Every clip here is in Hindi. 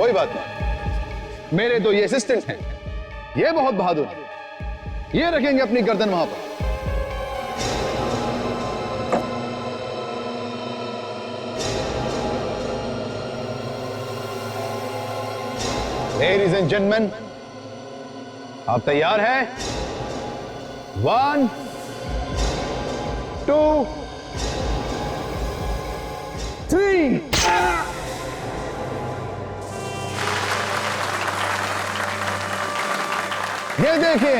कोई बात नहीं, मेरे तो ये असिस्टेंट हैं, ये बहुत बहादुर हैं, ये रखेंगे अपनी गर्दन वहां पर। Ladies and gentlemen, आप तैयार हैं? 1, 2, 3। ये देखिए,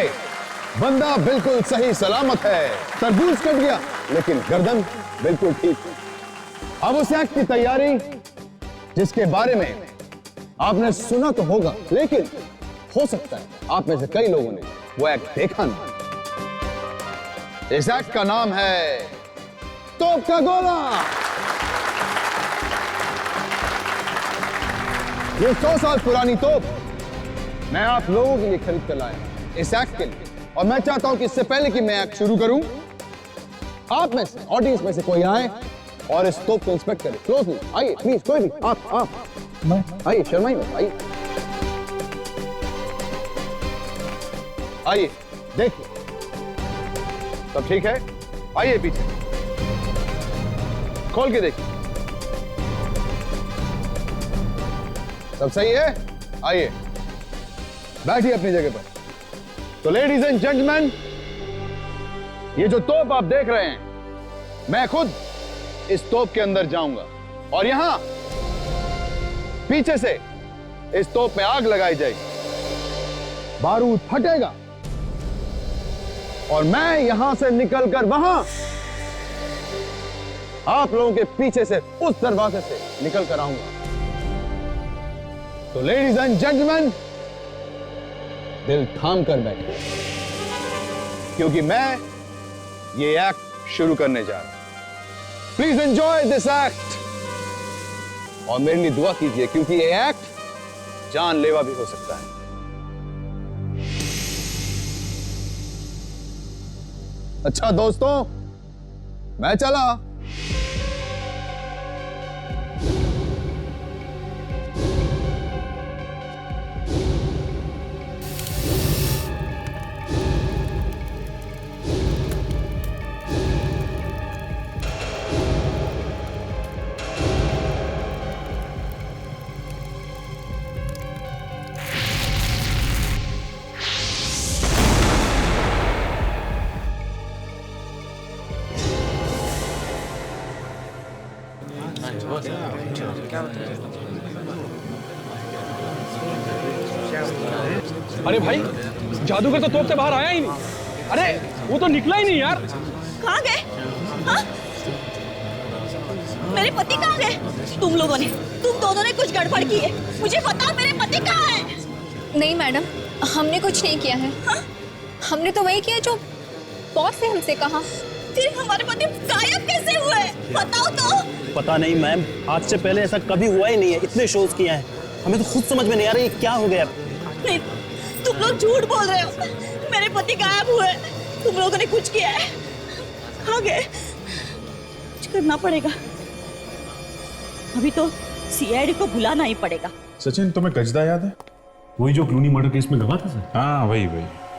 बंदा बिल्कुल सही सलामत है। तरबूज कट गया लेकिन गर्दन बिल्कुल ठीक है। अब उस एक्ट की तैयारी जिसके बारे में आपने सुना तो होगा, लेकिन हो सकता है आप में से कई लोगों ने वो एक्ट देखा नहीं। इस एक्ट का नाम है तोप का गोला। ये 100 साल पुरानी तोप मैं आप लोगों के लिए खरीद कर लाया इस एक्ट के लिए, और मैं चाहता हूं कि इससे पहले कि मैं एक्ट शुरू करूं, आप में से, ऑडियंस में से कोई आए और इस तोप को इंस्पेक्ट करे क्लोजली। आइए प्लीज, कोई भी, आप आइए, शर्माइए मत, आइए आइए, देखिए सब ठीक है। आइए पीछे, खोल के देखिए, सब सही है। आइए बैठिए अपनी जगह पर। तो लेडीज एंड जेंटलमैन, ये जो तोप आप देख रहे हैं, मैं खुद इस तोप के अंदर जाऊंगा और यहां पीछे से इस तोप में आग लगाई जाएगी, बारूद फटेगा और मैं यहां से निकलकर वहां आप लोगों के पीछे से उस दरवाजे से निकल कर आऊंगा। तो लेडीज एंड जेंटलमैन, दिल थाम कर बैठिए, क्योंकि मैं ये एक्ट शुरू करने जा रहा हूं। प्लीज एंजॉय दिस एक्ट और मेरे लिए दुआ कीजिए, क्योंकि ये एक्ट जानलेवा भी हो सकता है। अच्छा दोस्तों, मैं चला। अरे भाई, जादूगर तो तोप से बाहर आया ही नहीं। अरे वो तो निकला ही नहीं यार। कहाँ गए? हाँ? मेरे पति कहाँ गए? तुम दोनों ने कुछ गड़बड़ की है। मुझे बताओ, मेरे पति कहाँ है? नहीं मैडम, हमने कुछ नहीं किया है। हाँ? हमने तो वही किया जो बॉस ने हमसे कहा। फिर हमारे पति गायब कैसे हुए? बताओ तो। पता नहीं मैम, आज से पहले ऐसा कभी हुआ ही नहीं है। इतने शोज किए हैं, हमें तो खुद समझ में नहीं आ रहा ये क्या हो गया। नहीं, तुम लोग झूठ बोल रहे हो। मेरे पति गायब हुए, तुम लोगों ने कुछ किया है। कहाँ गए? कुछ करना पड़ेगा। अभी तो सीआईडी को बुलाना ही पड़ेगा। सचिन, तुम्हें गजदा याद है? वही जो क्लूनी मर्डर केस में गवा था सर। हाँ वही।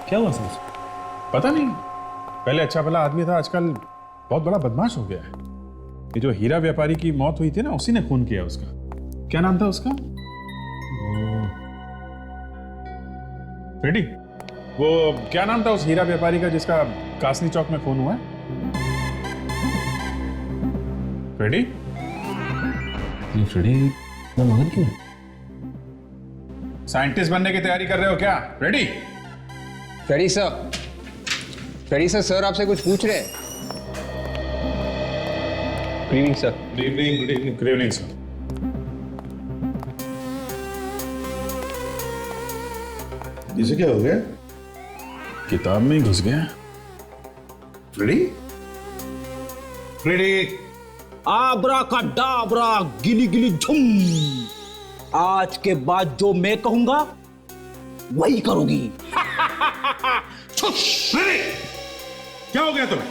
क्या हुआ सर? पता नहीं, पहले अच्छा भला आदमी था, आजकल बहुत बड़ा बदमाश हो गया है। ये जो हीरा व्यापारी की मौत हुई थी ना, उसी ने खून किया उसका। क्या नाम था उसका? फ्रेडी। वो क्या नाम था उस हीरा व्यापारी का जिसका कासनी चौक में खून हुआ है? फ्रेडी? ये फ्रेडी मैं मगन क्यों है? साइंटिस्ट बनने की तैयारी कर रहे हो क्या? फ्रेडी? फ्रेडी सर आपसे कुछ पूछ रहे हैं। Good evening sir. Good evening sir. इसे क्या हो गया? किताब में ही घुस गया। फ्रेडी? आबरा का डाबरा गिली गिली झुम। आज के बाद जो मैं कहूंगा वही करोगी। क्या हो गया तुम्हें?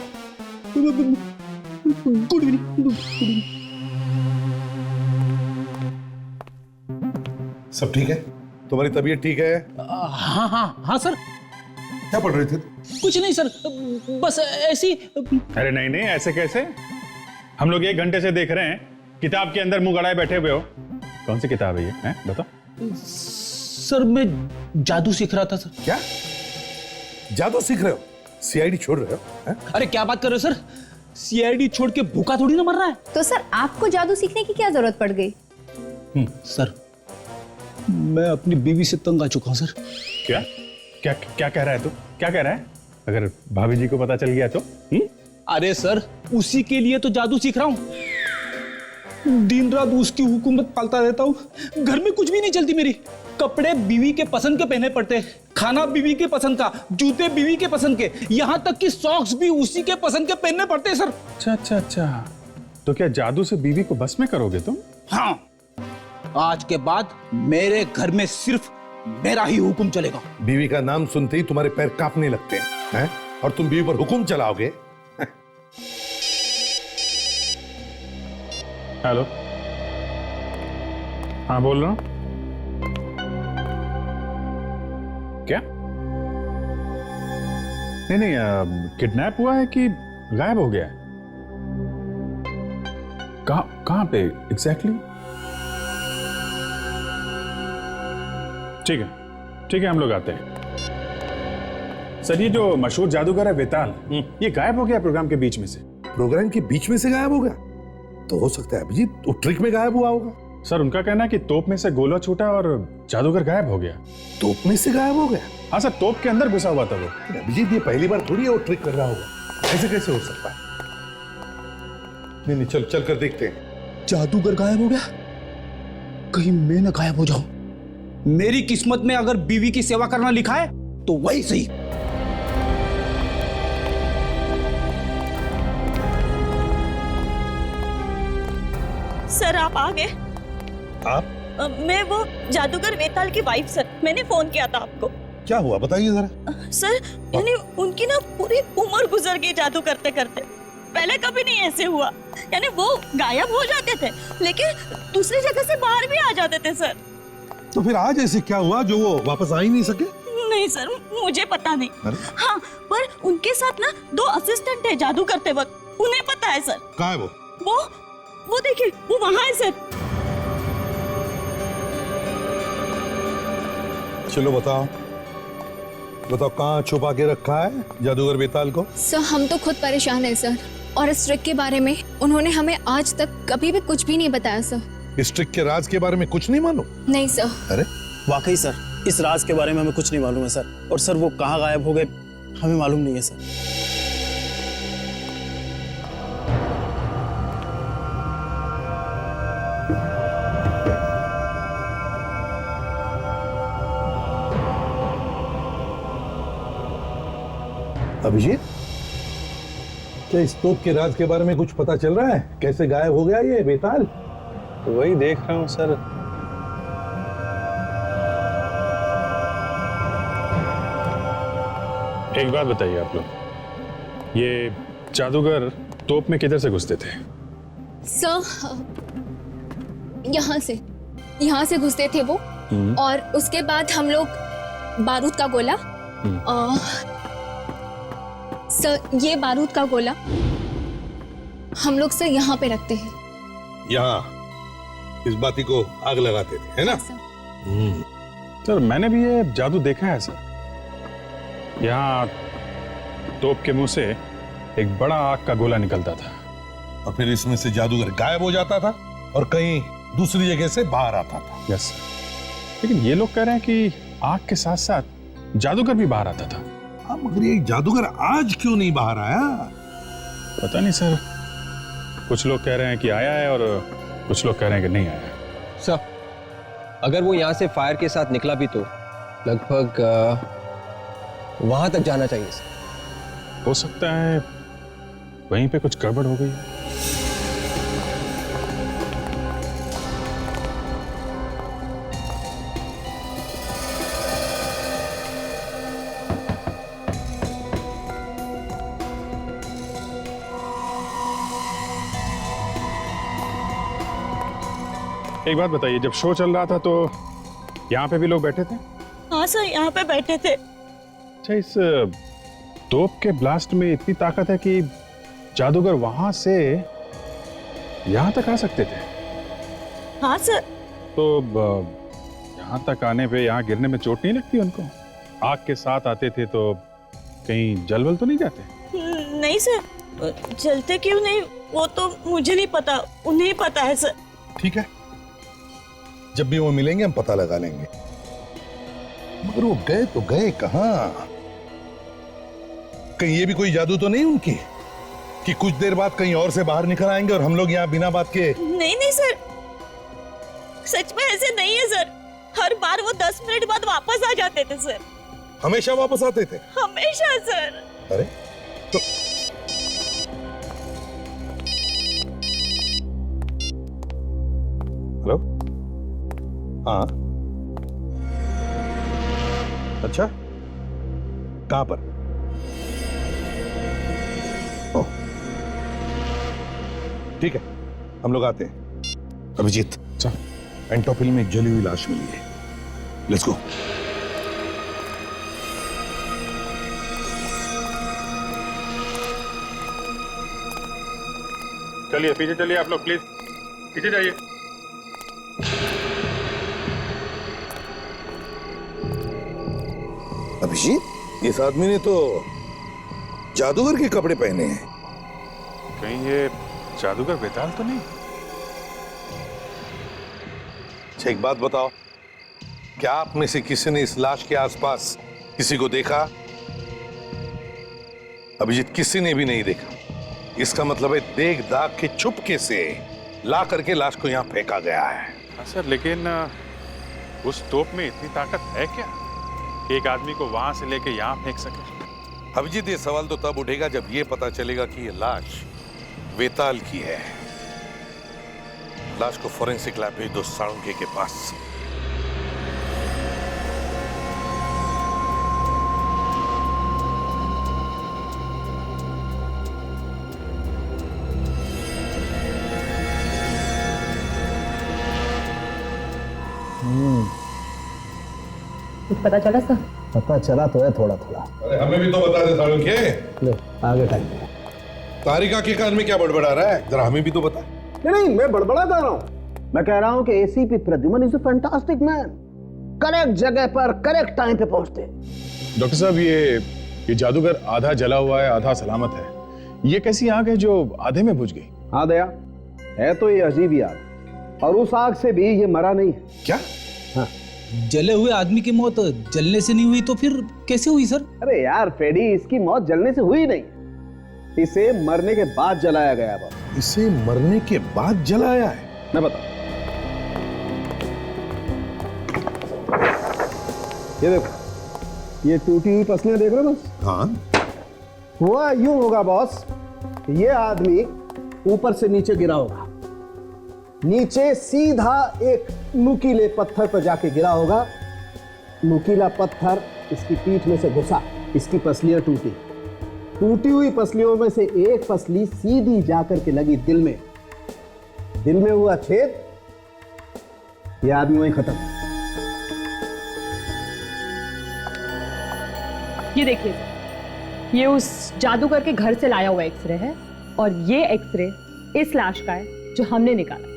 Good evening. सब ठीक है? तुम्हारी तबीयत ठीक है? हाँ हाँ हाँ सर। क्या पढ़ रहे थे? कुछ नहीं सर, बस ऐसी। अरे नहीं नहीं, ऐसे कैसे? हम लोग 1 घंटे से देख रहे हैं, किताब के अंदर मुंह गड़ाए बैठे हुए हो। कौन सी किताब है ये, हैं? बताओ। सर मैं जादू सीख रहा था सर। क्या जादू सीख रहे हो? सीआईडी छोड़ रहे हो? हैं? अरे क्या बात कर रहे हो सर, सीआईडी छोड़ के भूखा थोड़ी ना मर रहा है। तो सर आपको जादू सीखने की क्या जरूरत पड़ गई? सर मैं अपनी बीवी से तंग आ चुका हूं सर। क्या क्या क्या कह रहा है तू? क्या कह रहा है? अगर भाभी जी को पता चल गया तो? अरे सर उसी के लिए तो जादू सीख रहा हूं। दिन रात उसकी हुकूमत पालता रहता हूँ, घर में कुछ भी नहीं चलती मेरी। कपड़े बीवी के पसंद के पहने पड़ते, खाना बीवी के पसंद का, जूते बीवी के पसंद के, यहाँ तक कि सॉक्स भी उसी के पसंद के पहनने पड़ते हैं सर। अच्छा अच्छा अच्छा, तो क्या जादू से बीवी को बस में करोगे तुम? हाँ, आज के बाद मेरे घर में सिर्फ मेरा ही हुक्म चलेगा। बीवी का नाम सुनते ही तुम्हारे पैर कांपने लगते हैं? और तुम बीवी पर हुक्म चलाओगे? हेलो, हाँ बोल रहा हूं। क्या? नहीं नहीं, किडनैप हुआ है कि गायब हो गया है? कहां पे एग्जैक्टली? ठीक है हम लोग आते हैं। सर ये जो मशहूर जादूगर है वेताल, ये गायब हो गया प्रोग्राम के बीच में से। प्रोग्राम के बीच में से गायब हो गया? तो हो सकता है अभिजीत वो ट्रिक में गायब हुआ होगा। सर उनका कहना है कि तोप में से गोला छूटा और जादूगर गायब हो गया। तोप में से गायब हो गया? हाँ सर, तोप के अंदर घुसा हुआ था वो। अभिजीत ये पहली बार थोड़ी है वो ट्रिक कर रहा होगा, ऐसे कैसे हो सकता है? नहीं चल कर देखते हैं। जादूगर गायब हो गया, कहीं मैं ना गायब हो जाऊं। मेरी किस्मत में अगर बीवी की सेवा करना लिखा है तो वही सही। सर आप आ गए? आप? मैं वो जादूगर वेताल की वाइफ सर, मैंने फोन किया था आपको। क्या हुआ बताइए जरा। सर यानी उनकी ना पूरी उम्र गुजर गई जादू करते करते। पहले कभी नहीं ऐसे हुआ, यानी वो गायब हो जाते थे लेकिन दूसरी जगह से बाहर भी आ जाते थे सर। तो फिर आज ऐसे क्या हुआ जो वो वापस आ ही नहीं सके? नहीं सर मुझे पता नहीं। हाँ पर उनके साथ ना 2 असिस्टेंट है जादू करते वक्त, उन्हें पता है सर। कहाँ है वो देखिए वो वहां है सर। चलो बताओ कहाँ छुपा के रखा है जादूगर वेताल को? सर हम तो खुद परेशान हैं सर, और इस ट्रिक के बारे में उन्होंने हमें आज तक कभी भी कुछ भी नहीं बताया सर। इस ट्रिक के राज के बारे में कुछ नहीं मालूम? नहीं सर। अरे वाकई सर, इस राज के बारे में हमें कुछ नहीं मालूम है सर। और सर वो कहाँ गायब हो गए हमें मालूम नहीं है सर। अभिजीत, क्या इस तोप के राज के बारे में कुछ पता चल रहा है? कैसे गायब हो गया ये वेताल? तो वही देख रहा हूं सर। एक बात बताइए आप लोग, ये जादूगर तोप में किधर से घुसते थे? सर यहाँ से घुसते थे वो, और उसके बाद हम लोग बारूद का गोला, सर ये बारूद का गोला हम लोग सर यहाँ पे रखते हैं। यहाँ इस बाती को आग लगाते थे, है ना? सर मैंने भी ये जादू देखा है सर। यहाँ तोप के मुंह से एक बड़ा आग का गोला निकलता था और फिर इसमें से जादूगर गायब हो जाता था और कहीं दूसरी जगह से बाहर आता था। यस सर, लेकिन ये लोग कह रहे हैं कि आग के साथ साथ जादूगर भी बाहर आता था। हाँ, मगर ये जादूगर आज क्यों नहीं बाहर आया? पता नहीं सर, कुछ लोग कह रहे हैं कि आया है और कुछ लोग कह रहे हैं कि नहीं आया। सर अगर वो यहाँ से फायर के साथ निकला भी तो लगभग वहां तक जाना चाहिए सर। हो सकता है वहीं पे कुछ गड़बड़ हो गई। एक बात बताइए, जब शो चल रहा था तो यहाँ पे भी लोग बैठे थे? हाँ सर, यहाँ पे बैठे थे। अच्छा, इस तोप के ब्लास्ट में इतनी ताकत है कि जादूगर वहां से यहाँ तक आ सकते थे? हाँ सर। तो यहाँ तक आने पे यहाँ गिरने में चोट नहीं लगती उनको? आग के साथ आते थे तो कहीं जलवल तो नहीं जाते? नहीं सर, जलते क्यों नहीं वो तो मुझे नहीं पता, उन्हें पता है सर। ठीक है, जब भी वो मिलेंगे हम पता लगा लेंगे। मगर वो गए तो गए कहां? कहीं ये भी कोई जादू तो नहीं उनकी कि कुछ देर बाद कहीं और से बाहर निकल आएंगे और हम लोग यहाँ बिना बात के? नहीं नहीं सर, सच में ऐसे नहीं है सर। हर बार वो 10 मिनट बाद वापस आ जाते थे सर। हमेशा वापस आते थे? हमेशा सर। अरे तो हेलो, हाँ, अच्छा, कहां पर? ओह, ठीक है, हम लोग आते हैं। अभिजीत, एंटोपिल में एक जली हुई लाश मिली है, लेट्स गो। चलिए पीछे चलिए आप लोग, प्लीज पीछे जाइए। अभिजीत, इस आदमी ने तो जादूगर के कपड़े पहने हैं। कहीं ये जादूगर बेताल तो नहीं? अच्छा, एक बात बताओ, क्या आप में से किसी ने इस लाश के आसपास किसी को देखा? अभिजीत, किसी ने भी नहीं देखा। इसका मतलब है देख दाग के चुपके से ला करके लाश को यहाँ फेंका गया है। हाँ सर, लेकिन उस तोप में इतनी ताकत है क्या कि एक आदमी को वहां से लेके यहाँ फेंक सके? अभिजीत, ये सवाल तो तब उठेगा जब ये पता चलेगा कि ये लाश वेताल की है। लाश को फोरेंसिक लैब भेज दो साळुंखे के पास। कुछ पता चला सर? पता चला तो है थोड़ा थोड़ा। अरे हमें भी तो बता दे साळुंखे। ले आगे टाइम। तारिका के कान में क्या बड़बड़ा रहा है, जरा हमें भी तो बता। नहीं, मैं बड़बड़ा कर रहा हूँ। मैं कह रहा हूँ कि ACP Pradyuman is a fantastic man. Correct जगह पर करेक्ट टाइम पे पहुंचते। डॉक्टर साहब, ये जादूगर आधा जला हुआ है आधा सलामत है। ये कैसी आग है जो आधे में बुझ गई? हाँ दया, है तो ये अजीब ही आग, और उस आग से भी ये मरा नहीं। क्या? हाँ, जले हुए आदमी की मौत जलने से नहीं हुई तो फिर कैसे हुई सर? अरे यार फ्रेडी, इसकी मौत जलने से हुई नहीं, इसे मरने के बाद जलाया गया। बस इसे मरने के बाद जलाया है? मैं बता, ये देखो, ये टूटी हुई पसलियां देख रहे हो? बस हाँ, हुआ यूं होगा बॉस, ये आदमी ऊपर से नीचे गिरा होगा, नीचे सीधा एक नुकीले पत्थर पर जाके गिरा होगा, नुकीला पत्थर इसकी पीठ में से घुसा, इसकी पसलियां टूटी, टूटी हुई पसलियों में से एक पसली सीधी जाकर के लगी दिल में, दिल में हुआ छेद, यह आदमी वहीं खत्म। ये देखिए सर, ये उस जादूगर के घर से लाया हुआ एक्सरे है, और ये एक्सरे इस लाश का है जो हमने निकाला।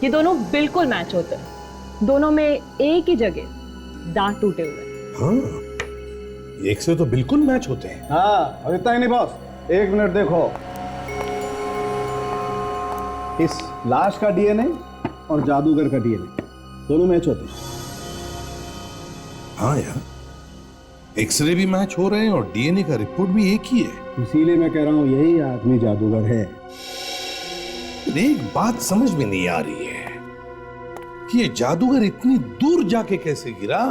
ये दोनों बिल्कुल मैच होते हैं, दोनों में एक ही जगह दांत टूटे हुए हैं। हाँ, एक से तो बिल्कुल मैच होते हैं। हाँ, और इतना ही नहीं बॉस, एक मिनट देखो, इस लाश का डीएनए और जादूगर का डीएनए दोनों मैच होते हैं। हाँ यार, एक्सरे भी मैच हो रहे हैं और डीएनए का रिपोर्ट भी एक ही है। इसीलिए मैं कह रहा हूं यही आदमी जादूगर है। एक बात समझ में नहीं आ रही है कि ये जादूगर इतनी दूर जाके कैसे गिरा।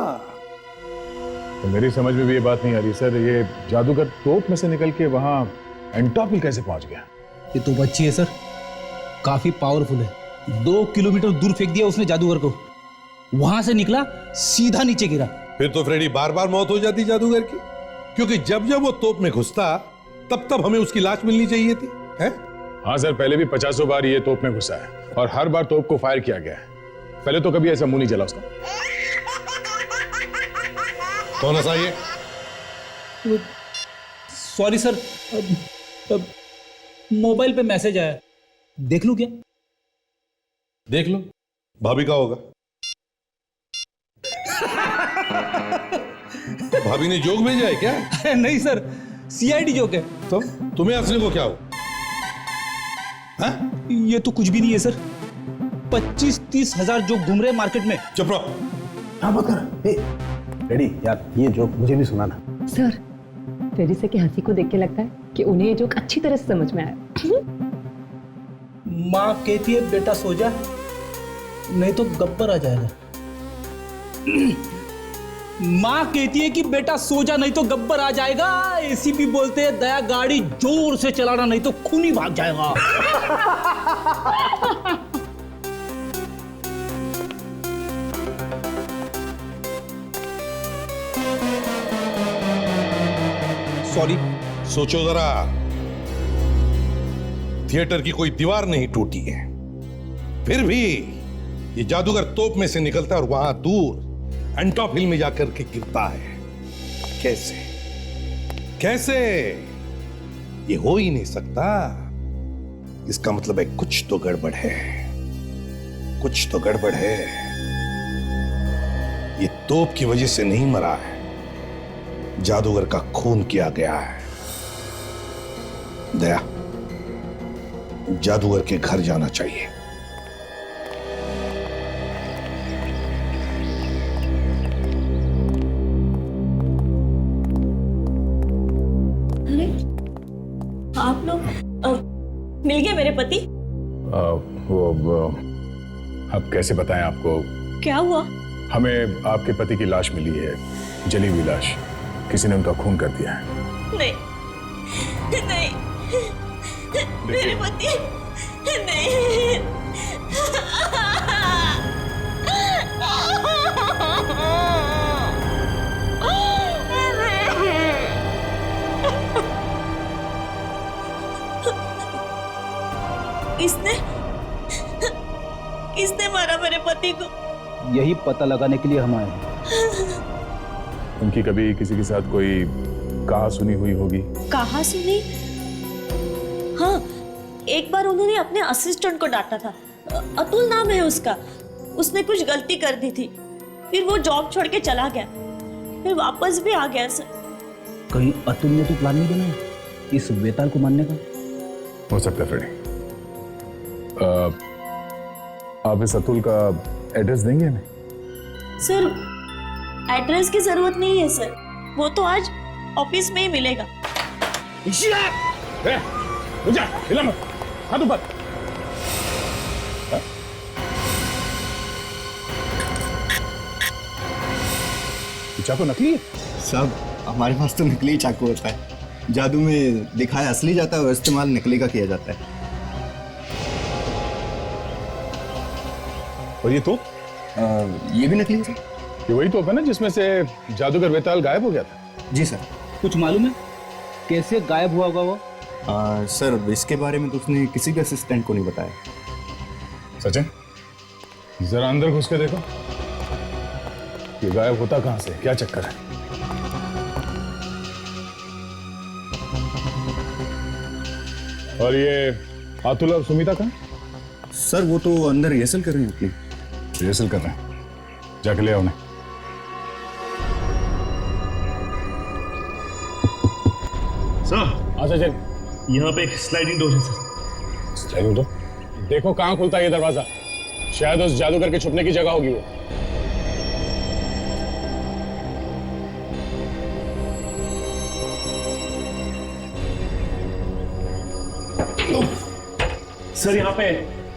तो मेरी समझ में भी ये बात नहीं आ रही सर, ये जादूगर तोप में से निकल के वहां एंटोपिल कैसे पहुंच गया? ये तो बच्ची है सर, काफी पावरफुल है। 2 किलोमीटर दूर फेंक दिया उसने जादूगर को, वहां से निकला सीधा नीचे गिरा। फिर तो फ्रेडी बार बार मौत हो जाती जादूगर की, क्योंकि जब जब वो तोप में घुसता तब तब हमें उसकी लाश मिलनी चाहिए थी, है? हाँ सर, पहले भी 50 बार ये तोप में घुसा है और हर बार तोप को फायर किया गया है। पहले तो कभी ऐसा मुंह नहीं जला उसका। कौन सा ये? सॉरी सर, मोबाइल पे मैसेज आया, देख लूं क्या? देख लो, भाभी का होगा। भाभी ने जोक भेजा है क्या? नहीं सर, सीआईडी जोक है। तो तुम्हें हंसने को क्या हो? ये तो कुछ भी नहीं है सर। 25-30 हजार जो घूम रहे मार्केट में। चुप रहो। हाँ मत कर। रेडी यार, ये जोक मुझे भी सुनाना। सर, टेरिसा की हंसी को देख के लगता है कि उन्हें ये जोक अच्छी तरह से समझ में आया। माँ कहती है बेटा सो जा, नहीं तो गब्बर आ जाएगा। माँ कहती है कि बेटा सो जा, नहीं तो गब्बर आ जाएगा। एसीपी बोलते हैं दया गाड़ी जोर से चलाना, नहीं तो खून ही भाग जाएगा। सॉरी। सोचो जरा, थिएटर की कोई दीवार नहीं टूटी है, फिर भी ये जादूगर तोप में से निकलता है और वहां दूर एंटॉप हिल में जाकर के गिरता है। कैसे कैसे? ये हो ही नहीं सकता। इसका मतलब है कुछ तो गड़बड़ है, कुछ तो गड़बड़ है। ये तोप की वजह से नहीं मरा है, जादूगर का खून किया गया है। दया, जादूगर के घर जाना चाहिए। अरे आप लोग मिल गए मेरे पति? अब कैसे बताएं आपको? क्या हुआ? हमें आपके पति की लाश मिली है, जली हुई लाश। किसी ने उनका खून कर दिया है। नहीं नहीं, मेरे पति नहीं। किसने मारा मेरे पति को? यही पता लगाने के लिए हम आए हैं। उनकी कभी किसी के साथ कोई कहा सुनी हुई होगी? कहा सुनी? हाँ, एक बार उन्होंने अपने असिस्टेंट को डांटा था। अतुल नाम है उसका। उसने कुछ गलती कर दी थी, फिर वो जॉब छोड़ के चला गया, फिर वापस भी आ गया सर। कहीं अतुल ने तो प्लान नहीं बनाया इस वेताल को मारने का? हो सकता है फ्रेडी। आप इस अतुल का एड्रेस देंगे हमें? सर, एड्रेस की जरूरत नहीं है सर, वो तो आज ऑफिस में ही मिलेगा। हिला मत, हाथ ऊपर। चाकू नकली है? साहब, हमारे पास तो नकली चाकू होता है। जादू में दिखाया असली जाता है और इस्तेमाल नकली का किया जाता है। और ये तो? ये भी नकली है सर। ये वही तोप है ना जिसमें से जादूगर वेताल गायब हो गया था? जी सर। कुछ मालूम है कैसे गायब हुआ होगा वो? सर, इसके बारे में तो उसने किसी भी असिस्टेंट को नहीं बताया। सचिन, जरा अंदर घुस के देखो, ये गायब होता कहां से, क्या चक्कर है? और ये अतुल और सुमिता कहां? सर, वो तो अंदर रिहर्सल कर रहे हैं अपनी। रिहर्सल कर रहे हैं? जाके ले आओ उन्हें। सर, सचिन, यहाँ पे एक स्लाइडिंग डोर है सर। Sliding door? देखो कहां खुलता है ये दरवाजा। शायद उस जादूगर के छुपने की जगह होगी वो। सर, यहाँ पे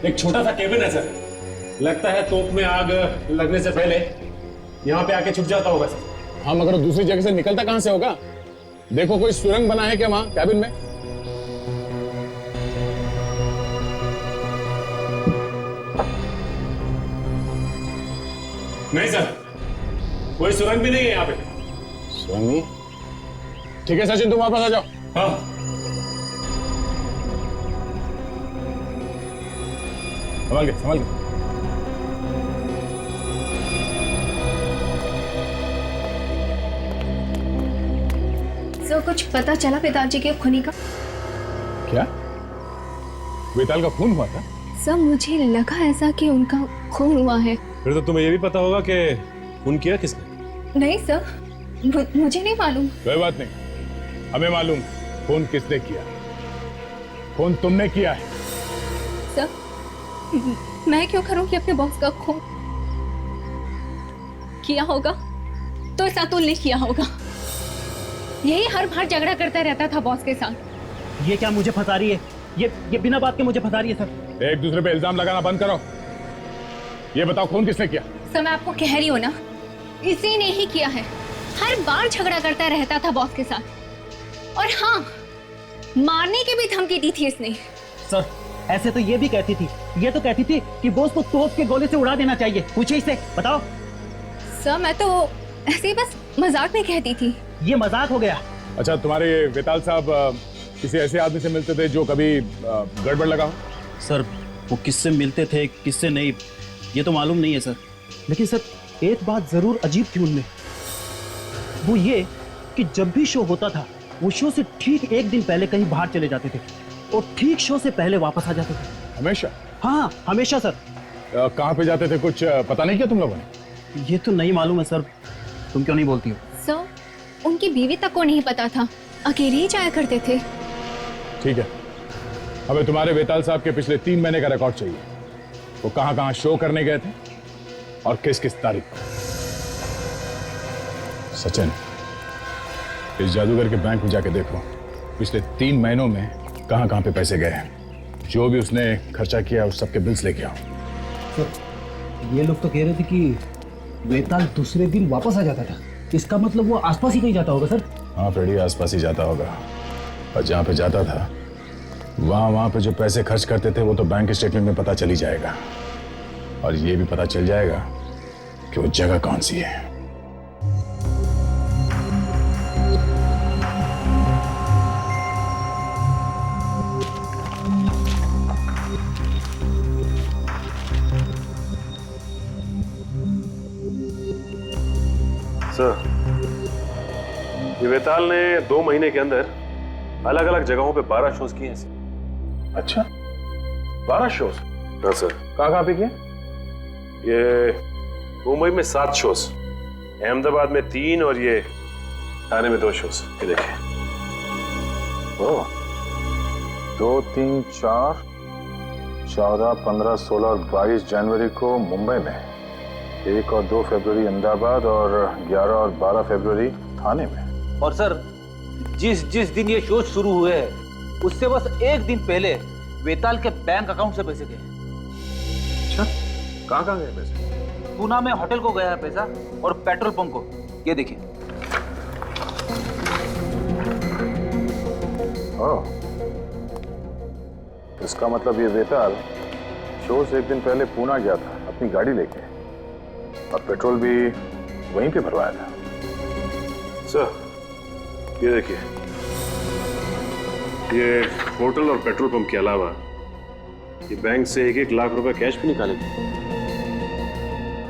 एक छोटा सा केबिन है सर। लगता है तोप में आग लगने से पहले यहाँ पे आके छुप जाता होगा सर। हाँ, मगर दूसरी जगह से निकलता कहां से होगा? देखो कोई सुरंग बना है क्या वहां कैबिन में? नहीं सर, कोई सुरंग भी नहीं है यहाँ पे। सुरंग नहीं? ठीक है सचिन, तुम वापस आ जाओ। हाँ। संभाल के, संभाल के। तो कुछ पता चला पिताजी के खूनी का? क्या वेताल का खून हुआ था? सर मुझे लगा ऐसा कि उनका खून हुआ है। फिर तो तुम्हें ये भी पता होगा कि खून किया किसने? नहीं सर, मुझे नहीं मालूम। कोई बात नहीं, हमें मालूम खून किसने किया। खून तुमने किया है। सर मैं क्यों करूंगी अपने बॉस का खून? किया होगा तो ऐसा तो नहीं किया होगा। यही हर बार झगड़ा करता रहता था बॉस के साथ। ये क्या मुझे फंसा रही है? ये बिना बात के मुझे फंसा रही है सर। एक दूसरे पे इल्जाम लगाना बंद करो। ये बताओ खून किसने किया? सर मैं आपको कह रही हूँ ना, इसी ने ही किया है। हर बार झगड़ा करता रहता था बॉस के साथ। और हाँ, मारने की भी धमकी दी थी इसने। सर ऐसे तो ये भी कहती थी, ये तो कहती थी कि बॉस को तोप के गोले से उड़ा देना चाहिए। पूछिए इसे, बताओ। सर मैं तो ऐसे ही बस मजाक में कहती थी। ये मजाक हो गया। अच्छा, तुम्हारे वेताल साहब किसी ऐसे आदमी से मिलते थे जो कभी गड़बड़ लगा हो? सर वो किससे मिलते थे किससे नहीं ये तो मालूम नहीं है सर, लेकिन सर एक बात जरूर अजीब थी उनमें। वो ये कि जब भी शो होता था वो शो से ठीक एक दिन पहले कहीं बाहर चले जाते थे और ठीक शो से पहले वापस आ जाते थे। हमेशा? हाँ हमेशा सर। कहाँ पे जाते थे कुछ पता नहीं किया तुम लोगों ने? ये तो नहीं मालूम है सर। तुम क्यों नहीं बोलती हो? सर उनकी बीवी तक को नहीं पता था, अकेले ही जाया करते थे। ठीक है, हमें तुम्हारे वेताल साहब के पिछले 3 महीने का रिकॉर्ड चाहिए। वो कहां शो करने गए थे और किस किस तारीख को। सचिन, इस जादूगर के बैंक में जाके देखो पिछले 3 महीनों में कहां पे पैसे गए हैं। जो भी उसने खर्चा किया उस सबके बिल्स लेके आओ। सर ये लोग तो कह रहे थे कि वेताल दूसरे दिन वापस आ जाता था। इसका मतलब वो आसपास ही कहीं जाता होगा सर। हाँ फ्रेडी, आसपास ही जाता होगा। और जहां पे जाता था वहां पे जो पैसे खर्च करते थे वो तो बैंक स्टेटमेंट में पता चल ही जाएगा। और ये भी पता चल जाएगा कि वो जगह कौन सी है। सर, ये वेताल ने 2 महीने के अंदर अलग अलग जगहों पे 12 शोज किए हैं। अच्छा, 12 शोज? हाँ सर। कहाँ पे किए? ये मुंबई में 7 शोज, अहमदाबाद में 3 और ये ठाणे में 2 शोज। ये देखिए। ओह, 2, 3, 4, 14, 15, 16 और 22 जनवरी को मुंबई में, 1 और 2 फरवरी अहमदाबाद और 11 और 12 फरवरी ठाणे में। और सर जिस दिन ये शो शुरू हुए हैं उससे बस एक दिन पहले वेताल के बैंक अकाउंट से पैसे गए। अच्छा, कहाँ गए पैसे? पूना में होटल को गया है पैसा और पेट्रोल पंप को। ये देखिए। ओह, इसका मतलब ये वेताल शो से एक दिन पहले पूना गया था अपनी गाड़ी लेके और पेट्रोल भी वहीं पे भरवाया था। सर ये देखिए, ये होटल और पेट्रोल पंप के अलावा ये बैंक से 1-1 लाख रुपए कैश भी निकाले थे।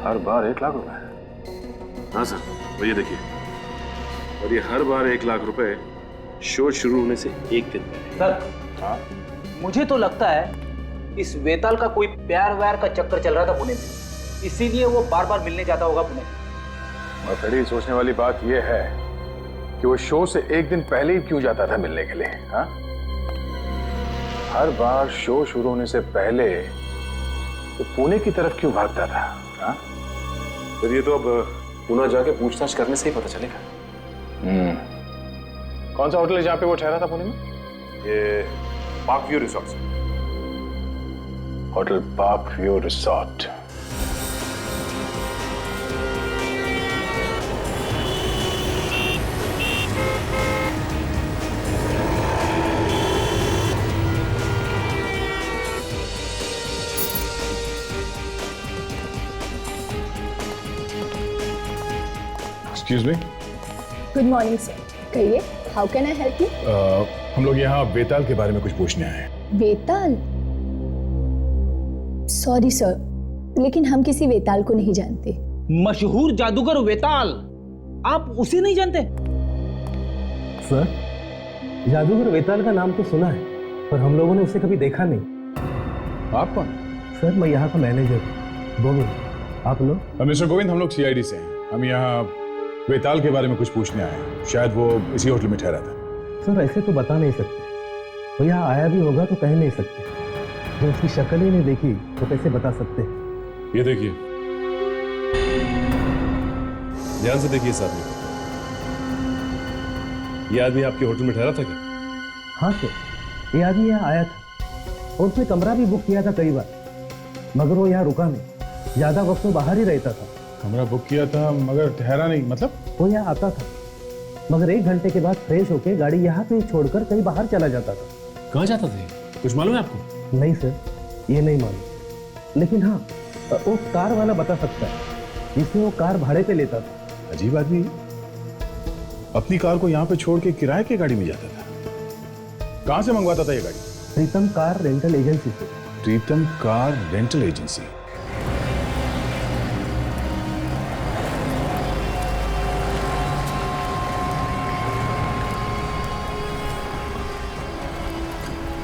हर बार 1 लाख रुपए? हाँ सर, और ये देखिए, और ये हर बार 1 लाख रुपए शो शुरू होने से एक दिन पहले। सर हाँ, मुझे तो लगता है इस वेताल का कोई प्यार व्यार का चक्कर चल रहा था पुणे में, इसीलिए वो बार बार मिलने जाता होगा पुणे। और बड़ी सोचने वाली बात यह है कि वो शो से एक दिन पहले ही क्यों जाता था मिलने के लिए? हाँ, हर बार शो शुरू होने से पहले तो पुणे की तरफ क्यों भागता था? हाँ, फिर ये तो अब पुणे जाके पूछताछ करने से ही पता चलेगा। कौन सा होटल है जहाँ पे वो ठहरा था पुणे में? ये park view resort. Hotel park view resort. Excuse me. Good morning sir, कहिए, how can I help you? हम लोग यहाँ वेताल के बारे में कुछ पूछने आए हैं। वेताल? सॉरी सर, लेकिन हम किसी वेताल को नहीं जानते। मशहूर जादूगर वेताल, आप उसे नहीं जानते? सर, जादूगर वेताल का नाम तो सुना है, पर हम लोगों ने उसे कभी देखा नहीं। आप कौन? सर, मैं यहाँ का मैनेजर हूँ, गोविंद। आप लोग? मिस्टर गोविंद, हम लोग सीआईडी से हैं। हम यहाँ वेताल के बारे में कुछ पूछने आए हैं। शायद वो इसी होटल में ठहरा था। सर, ऐसे तो बता नहीं सकते। वो यहाँ आया भी होगा तो कह नहीं सकते। जब उसकी शक्ल ही नहीं देखी तो कैसे बता सकते? ये देखिए, ध्यान से देखिए इस आदमी को। ये आदमी आपके होटल में ठहरा था क्या? हाँ सर, ये आदमी यहाँ आया था और उसने कमरा भी बुक किया था कई बार, मगर वो यहाँ रुका नहीं। ज्यादा वक्त तो बाहर ही रहता था। कमरा बुक किया था मगर ठहरा नहीं, मतलब? वो यहाँ आता था मगर 1 घंटे के बाद फ्रेश होके गाड़ी यहाँ पे छोड़कर कहीं बाहर चला जाता था। कहाँ जाता था? कुछ मालूम है आपको? नहीं सर, ये नहीं मालूम, लेकिन हाँ, वो कार वाला बता सकता है जिसमें वो कार भाड़े पे लेता था। अजीब आदमी, अपनी कार को यहाँ पे छोड़ के किराए की गाड़ी में जाता था। कहाँ से मंगवाता था ये गाड़ी? प्रीतम कार रेंटल एजेंसी से। Pritam car rental agency.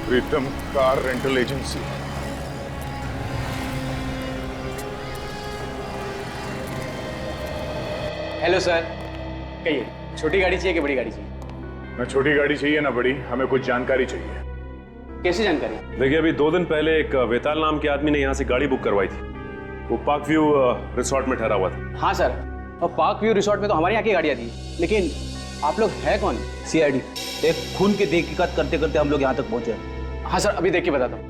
Pritam car rental agency. Hello sir, कहिए, छोटी गाड़ी चाहिए कि बड़ी गाड़ी चाहिए? ना छोटी गाड़ी चाहिए ना बड़ी, हमें कुछ जानकारी चाहिए। कैसी जानकारी? देखिए, अभी 2 दिन पहले एक वेताल नाम के आदमी ने यहाँ से गाड़ी बुक करवाई थी। वो पार्क व्यू रिसोर्ट में ठहरा हुआ था। हाँ सर, और पार्क व्यू रिसोर्ट में तो हमारे यहाँ की गाड़ियाँ थी, लेकिन आप लोग है कौन? सीआईडी। एक खून की तहकीकात करते करते हम लोग यहाँ तक पहुंचे। हाँ सर, अभी देख के बताता हूँ।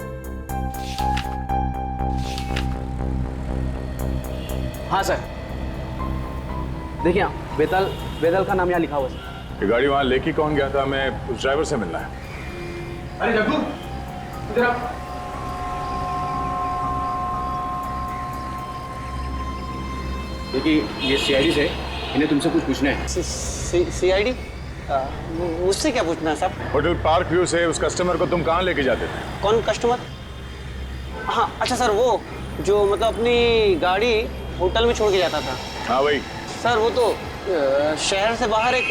हाँ सर, देखिए वेताल का नाम यहाँ लिखा हुआ है। ये गाड़ी वहां लेके कौन गया था? हमें उस ड्राइवर से मिलना है। अरे जग्गू, इधर आ। देखिए, ये सीआईडी से, इन्हें तुमसे कुछ पूछना है। सीआईडी? मुझसे क्या पूछना है साहब? होटल पार्क व्यू से उस कस्टमर को तुम कहाँ लेके जाते थे? कौन कस्टमर? हाँ अच्छा सर, वो जो मतलब अपनी गाड़ी होटल में छोड़ के जाता था। हाँ भाई सर, वो तो शहर से बाहर एक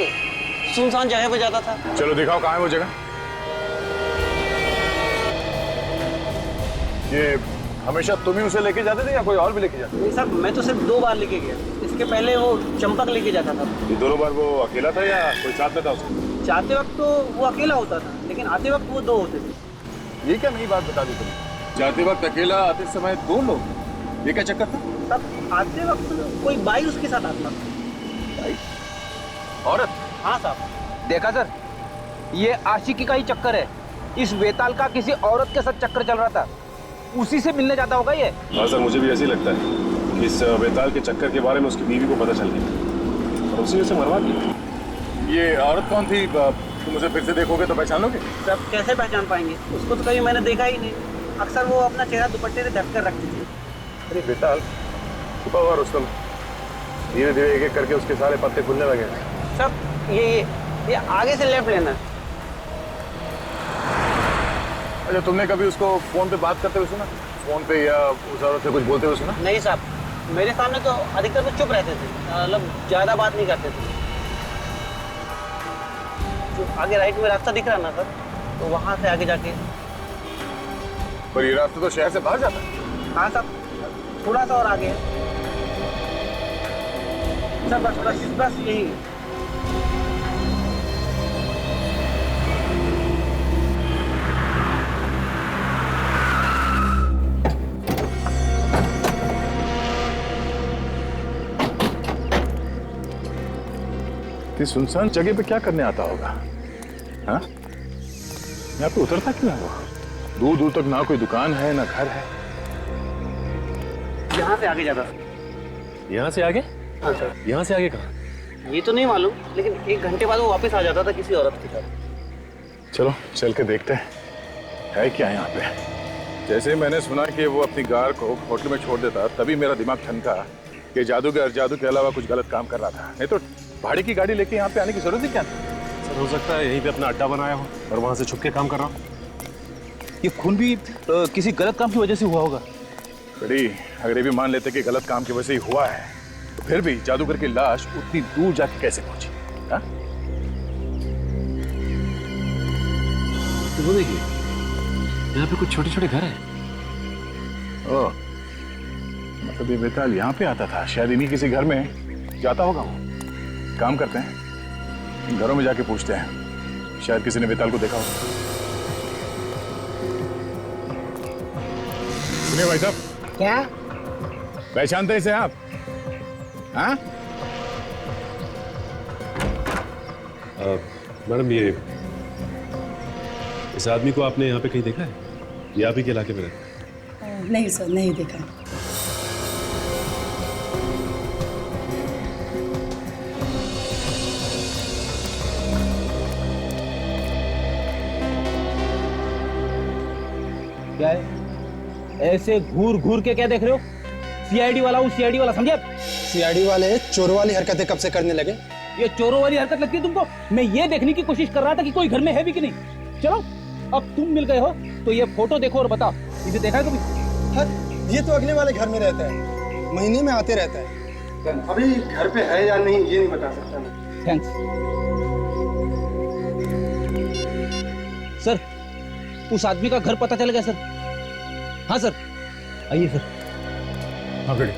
सुनसान जगह पे जाता था। चलो दिखाओ कहाँ है वो जगह। ये हमेशा तुम ही उसे लेके जाते थे या कोई और भी लेके जाते? नहीं सर, मैं तो सिर्फ 2 बार लेके गया। इसके पहले वो चंपक लेके जाता था। ये दोनों बार वो अकेला था या कोई साथ में था उसके? जाते वक्त तो वो अकेला होता था, लेकिन आते वक्त वो 2 होते थे। ये क्या नई बात बता दी तुमने? जाते वक्त अकेला, आते समय 2 लोग, ये क्या चक्कर था? तब आते वक्त कोई बाई उसके साथ आता था। बाई? औरत? हाँ साहब। देखा सर, ये आशिकी का ही चक्कर है। इस वेताल का किसी औरत के साथ चक्कर चल रहा था, उसी से मिलने जाता होगा ये। हाँ सर, मुझे भी ऐसे ही लगता है कि इस वेताल के चक्कर के बारे में उसकी बीवी को पता चल गया और उसी से मरवा दिया। ये औरत कौन थी? तुम उसे फिर से देखोगे तो पहचान लोगे? सब कैसे पहचान पाएंगे? उसको तो कभी मैंने देखा ही नहीं। अक्सर वो अपना चेहरा दुपट्टे से ढक कर रखती थी। अरे वेताल, सुबह और रुस्तम धीरे धीरे एक एक करके उसके सारे पत्ते खुलने लगे। सब ये आगे से लेफ्ट लेना। अच्छा, तुमने कभी उसको फोन पे बात करते हुए सुना? फोन पे या उस औरत से कुछ बोलते हुए सुना? नहीं साहब, मेरे सामने तो अधिकतर तो चुप रहते थे, मतलब ज्यादा बात नहीं करते थे। जो आगे राइट में रास्ता दिख रहा ना सर, तो वहां से आगे जाके। पर ये रास्ता तो शहर से बाहर जाता है। हाँ साहब, थोड़ा सा और आगे है सर। बस यही। सुनसान जगह पे क्या करने आता होगा? हाँ, यहाँ पे उतरता क्यों है वो? दूर दूर तक ना कोई दुकान है ना घर है। यहाँ से आगे जाता। यहाँ से आगे? हाँ सर। यहाँ से आगे कहाँ? ये तो नहीं मालूम, लेकिन 1 घंटे बाद वो वापस आ जाता था किसी औरत के साथ। चलो चल के देखते हैं है क्या यहाँ पे। जैसे मैंने सुना कि वो अपनी कार को होटल में छोड़ देता, तभी मेरा दिमाग ठनका कि जादूगर जादू के अलावा कुछ गलत काम कर रहा था। नहीं तो भाड़े की गाड़ी लेके यहाँ पे आने की जरूरत ही क्या थी? सर, हो सकता है यहीं पे अपना अड्डा बनाया हो और वहां से छुप के काम कर रहा हूँ। ये खून भी किसी गलत काम की वजह से हुआ होगा। बड़ी, अगर ये भी मान लेते कि गलत काम की वजह से ही हुआ है, तो फिर भी जादूगर की लाश उतनी दूर जाके कैसे पहुंची? हाँ? वो देखिए, यहाँ पे कुछ छोटे छोटे घर हैं। ओह, मतलब ये वेताल यहाँ पे आता था, शायद इन्हीं किसी घर में जाता होगा वो। काम करते हैं, इन घरों में जाके पूछते हैं, शायद किसी ने वेताल को देखा हो। सुनिए भाई साहब। क्या? पहचानते इसे आप? हाँ? मैडम, ये इस आदमी को आपने यहाँ पे कहीं देखा है? ये आप ही के इलाके में रहता है? नहीं सर, नहीं देखा। क्या है? ऐसे घूर घूर के क्या देख रहे हो? सीआईडी वाला हूँ, सीआईडी वाला, समझे? सीआईडी वाले चोरों वाली हरकतें कब से करने लगे? ये चोरों वाली हरकत लगती है तुमको? मैं ये देखने की कोशिश कर रहा था कि कोई घर में है भी कि नहीं। चलो, अब तुम मिल गए हो तो ये फोटो देखो और बताओ, इसे देखा है कभी? ये तो अगले वाले घर में रहता है, महीने में आते रहता है। अभी घर पे है या नहीं ये नहीं बता सकता मैं। थैंक्स सर, उस आदमी का घर पता चल गया सर। हाँ सर, आइए सर। हाँ बेटे,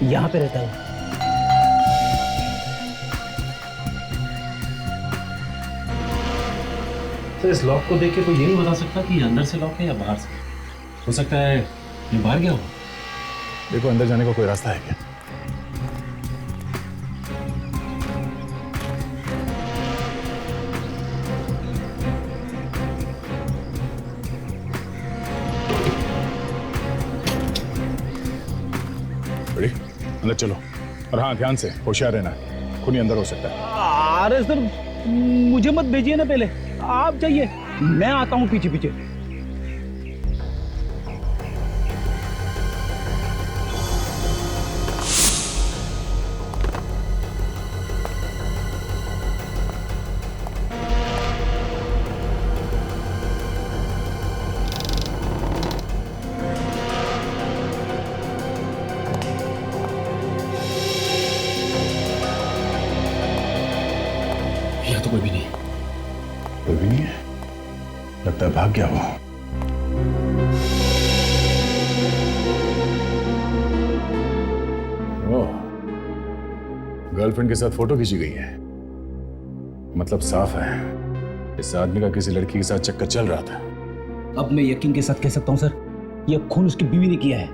यहाँ पे रहता है। तो इस लॉक को देख के कोई ये नहीं बता सकता कि अंदर से लॉक है या बाहर से? हो सकता है ये बाहर गया हो। देखो, अंदर जाने का कोई रास्ता है क्या? बड़ी, अंदर चलो। और हाँ, ध्यान से, होशियार रहना, खून ही अंदर हो सकता है। अरे सर, मुझे मत भेजिए ना, पहले आप जाइए, मैं आता हूँ पीछे पीछे। यहाँ तो कोई भी नहीं है। कोई भी नहीं है? लगता है भाग गया वो। ओह, गर्लफ्रेंड के साथ फोटो खींची गई है। मतलब साफ है, इस आदमी का किसी लड़की के साथ चक्कर चल रहा था। अब मैं यकीन के साथ कह सकता हूँ सर, यह खून उसकी बीवी ने किया है।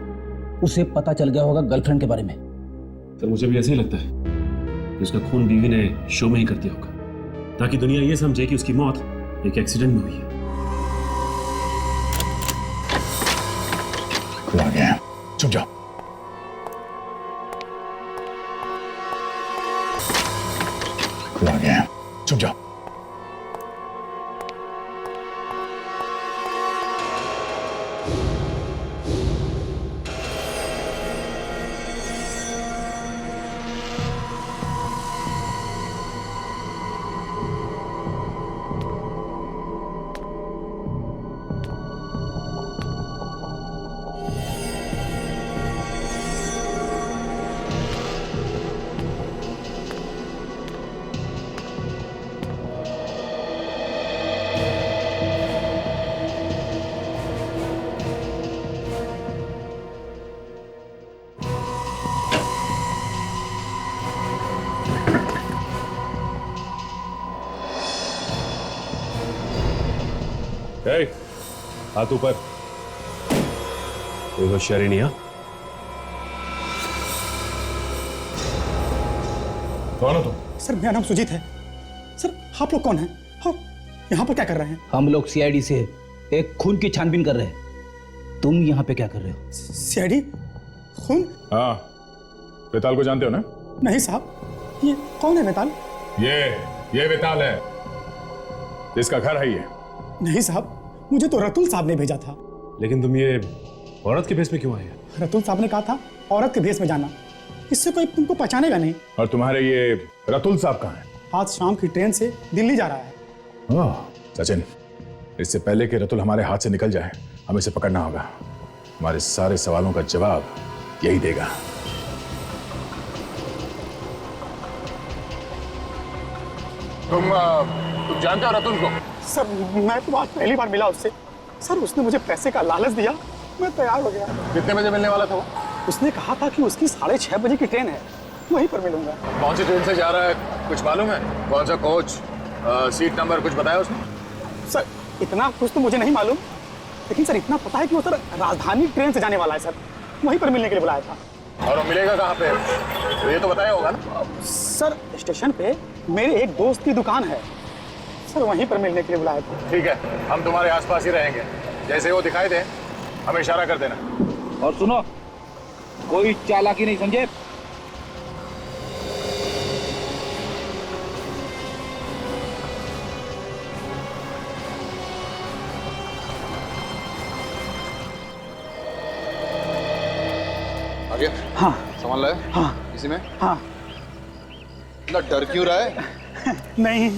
उसे पता चल गया होगा गर्लफ्रेंड के बारे में। सर, मुझे भी ऐसे ही लगता है कि उसका खून बीवी ने शो में ही कर दिया होगा, ताकि दुनिया ये समझे कि उसकी मौत एक एक्सीडेंट में हुई है। खुला गया, चुप जाओ। खुला गया, चुप जाओ। हाथ ऊपर। कोई होशियारी नहीं। कौन हो तुम? सर, मेरा नाम सुजीत है। सर, आप लोग कौन हैं और यहाँ पर क्या कर रहे हैं? हम लोग सीआईडी से एक खून की छानबीन कर रहे हैं। तुम यहाँ पे क्या कर रहे हो? सीआईडी? खून? हाँ, वेताल को जानते हो ना? नहीं साहब, ये कौन है वेताल? ये वेताल है, इसका घर है ये। नहीं साहब, मुझे तो रतुल साहब ने भेजा था। लेकिन तुम ये औरत के भेस में क्यों आए? रतुल साहब ने कहा था औरत के भेस में जाना, इससे कोई तुमको पहचानेगा नहीं। और तुम्हारे ये रतुल साहब कहाँ हैं? आज शाम की ट्रेन से दिल्ली जा रहा है। ओह, सचिन, इससे पहले कि रतुल हमारे हाथ से निकल जाए, हमें इसे पकड़ना होगा। हमारे सारे सवालों का जवाब यही देगा। तुम जानते हो रतुल को? सर मैं तो आज पहली बार मिला उससे। सर उसने मुझे पैसे का लालच दिया, मैं तैयार हो गया। कितने बजे मिलने वाला था वो? उसने कहा था कि उसकी 6:30 बजे की ट्रेन है, वहीं पर मिलूंगा। कौन सी ट्रेन से जा रहा है कुछ मालूम है? कौन सा कोच, सीट नंबर कुछ बताया उसने? सर इतना कुछ तो मुझे नहीं मालूम, लेकिन सर इतना पता है कि वो सर राजधानी ट्रेन से जाने वाला है सर, वहीं पर मिलने के लिए बुलाया था। और वो मिलेगा कहाँ पे? तो ये तो बताया होगा ना? सर स्टेशन पे मेरे एक दोस्त की दुकान है सर, वहीं पर मिलने के लिए बुलाया था। ठीक है, हम तुम्हारे आसपास ही रहेंगे, जैसे वो दिखाई दे हमें इशारा कर देना। और सुनो, कोई चालाकी नहीं, समझे? आ गया? हाँ। सामान लाया? हाँ। इसी में? हाँ। इतना डर क्यों रहा है? नहीं।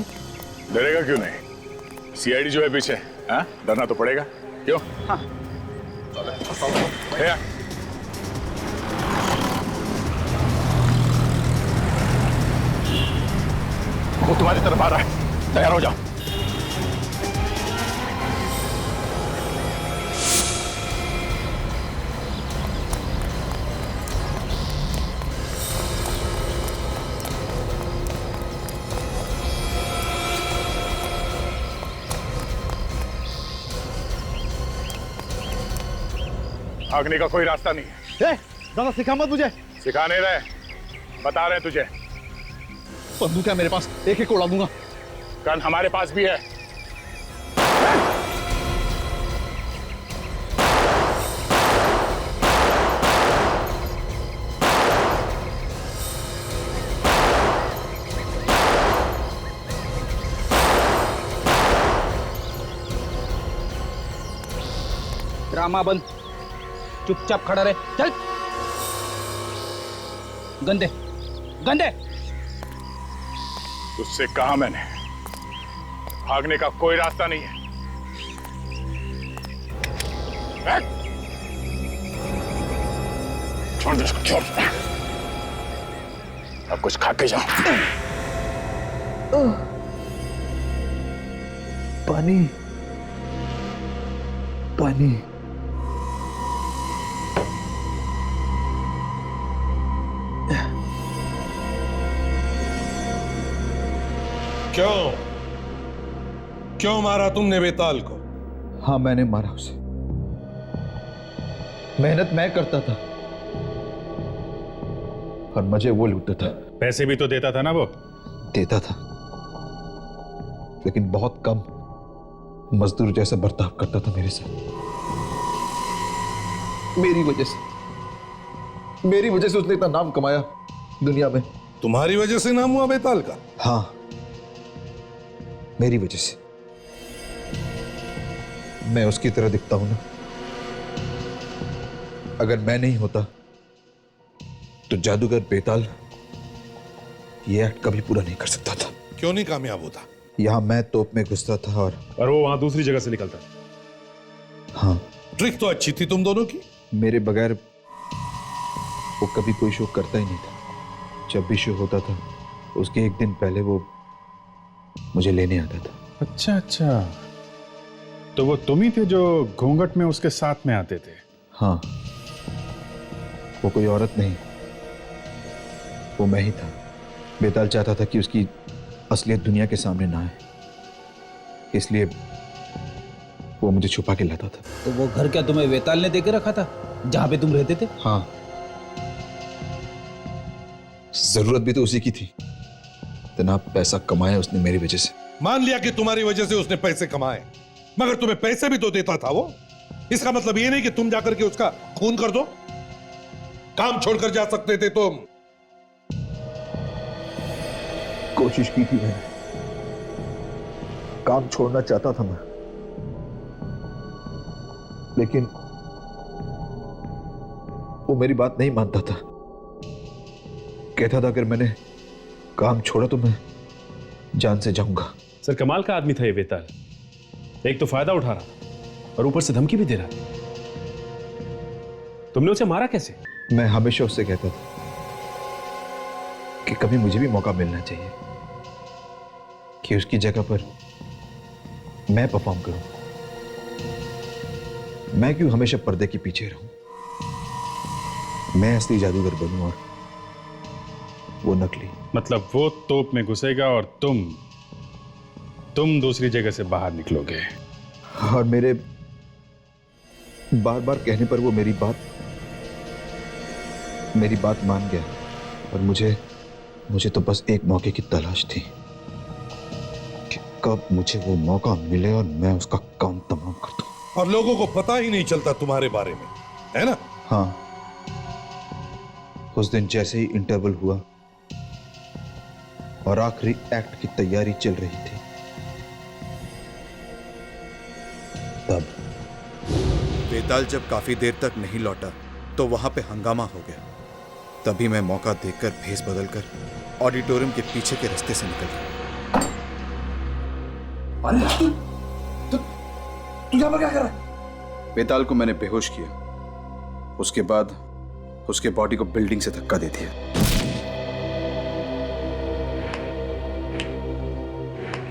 डरेगा क्यों नहीं? सीआईडी जो है पीछे, हाँ? डरना तो पड़ेगा। क्यों? हाँ। है? वो तुम्हारी तरफ आ रहा है, तैयार हो जाओ। भागने का कोई रास्ता नहीं है। दादा सिखा मत मुझे। सिखा नहीं रहे, बता रहे तुझे। बंदूक है मेरे पास, एक उड़ा दूंगा। गन हमारे पास भी है। ड्रामा बंद, चुपचाप खड़ा रहे। चल, गंदे गंदे। तुझसे कहा मैंने, भागने का कोई रास्ता नहीं है। छोड़ दे इसको, छोड़। अब कुछ खा के जाओ। पानी पानी। क्यों क्यों मारा तुमने बेताल को? हाँ मैंने मारा उसे। मेहनत मैं करता था और मुझे वो लूटता था। पैसे भी तो देता था ना वो? देता था, लेकिन बहुत कम। मजदूर जैसा बर्ताव करता था मेरे साथ। मेरी वजह से उसने इतना नाम कमाया दुनिया में। तुम्हारी वजह से नाम हुआ बेताल का? हाँ, मेरी वजह से। मैं उसकी तरह दिखता हूं ना। अगर मैं नहीं होता तो जादूगर बेताल ये एक्ट कभी पूरा नहीं कर सकता था। क्यों नहीं कामयाब होता? यहां मैं तोप में घुसता था और वो वहां दूसरी जगह से निकलता। हाँ, ट्रिक तो अच्छी थी तुम दोनों की। मेरे बगैर वो कभी कोई शो करता ही नहीं था। जब भी शो होता था उसके एक दिन पहले वो मुझे लेने आता था। अच्छा अच्छा, तो वो तुम ही थे जो घूंघट में उसके साथ में आते थे? हाँ, वो कोई औरत नहीं, वो मैं ही था। बेताल चाहता था कि उसकी असलियत दुनिया के सामने ना आए, इसलिए वो मुझे छुपा के लाता था। तो वो घर क्या तुम्हें बेताल ने देके रखा था जहां पे तुम रहते थे? हाँ, जरूरत भी तो उसी की थी। इतना पैसा कमाया उसने मेरी वजह से। मान लिया कि तुम्हारी वजह से उसने पैसे कमाए, मगर तुम्हें पैसे भी तो देता था वो। इसका मतलब ये नहीं कि तुम जाकर के उसका खून कर दो। काम छोड़कर जा सकते थे तुम। कोशिश की थी मैंने, काम छोड़ना चाहता था मैं, लेकिन वो मेरी बात नहीं मानता था। कहता था अगर मैंने काम छोड़ा तो मैं जान से जाऊंगा। सर कमाल का आदमी था ये बेताल। एक तो फायदा उठा रहा था और ऊपर से धमकी भी दे रहा था। तुमने उसे मारा कैसे? मैं हमेशा उससे कहता था कि कभी मुझे भी मौका मिलना चाहिए कि उसकी जगह पर मैं परफॉर्म करूं? मैं क्यों हमेशा पर्दे के पीछे रहूं? मैं असली जादूगर बनूं और वो नकली। मतलब वो तोप में घुसेगा और तुम दूसरी जगह से बाहर निकलोगे। और मेरे बार बार कहने पर वो मेरी बात मान गया। और मुझे तो बस एक मौके की तलाश थी कि कब मुझे वो मौका मिले और मैं उसका काम तमाम कर दूं। और लोगों को पता ही नहीं चलता तुम्हारे बारे में, है ना? हाँ, उस दिन जैसे ही इंटरवल हुआ और आखिरी एक्ट की तैयारी चल रही थी, तब बेताल जब काफी देर तक नहीं लौटा तो वहां पे हंगामा हो गया। तभी मैं मौका देखकर भेस बदलकर ऑडिटोरियम के पीछे के रास्ते से निकल गया। अरे तू यहाँ पर क्या कर रहा है? बेताल को मैंने बेहोश किया, उसके बाद उसके बॉडी को बिल्डिंग से धक्का दे दिया,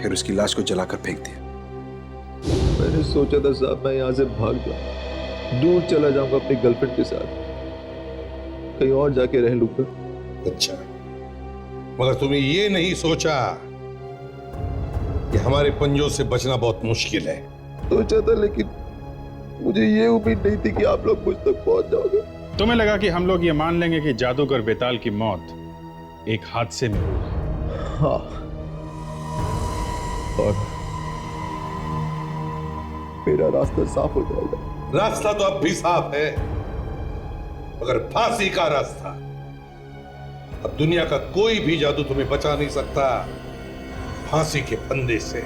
फिर उसकी लाश को जलाकर फेंक दिया। मैंने सोचा था साहब मैं यहां से भाग जाऊं, दूर चला जाऊंगा अपनी गर्लफ्रेंड के साथ, कहीं और जाके रह लूंगा। अच्छा, मगर तुमने ये नहीं सोचा कि हमारे पंजों से बचना बहुत मुश्किल है? सोचा था, लेकिन मुझे ये उम्मीद नहीं थी कि आप लोग मुझ तक पहुंच जाओगे। तुम्हें लगा कि हम लोग ये मान लेंगे कि जादूगर बेताल की मौत एक हादसे में हुई? हाँ, और मेरा रास्ता साफ हो जाएगा। रास्ता तो अब भी साफ है, मगर फांसी का रास्ता। अब दुनिया का कोई भी जादू तुम्हें बचा नहीं सकता फांसी के फंदे से।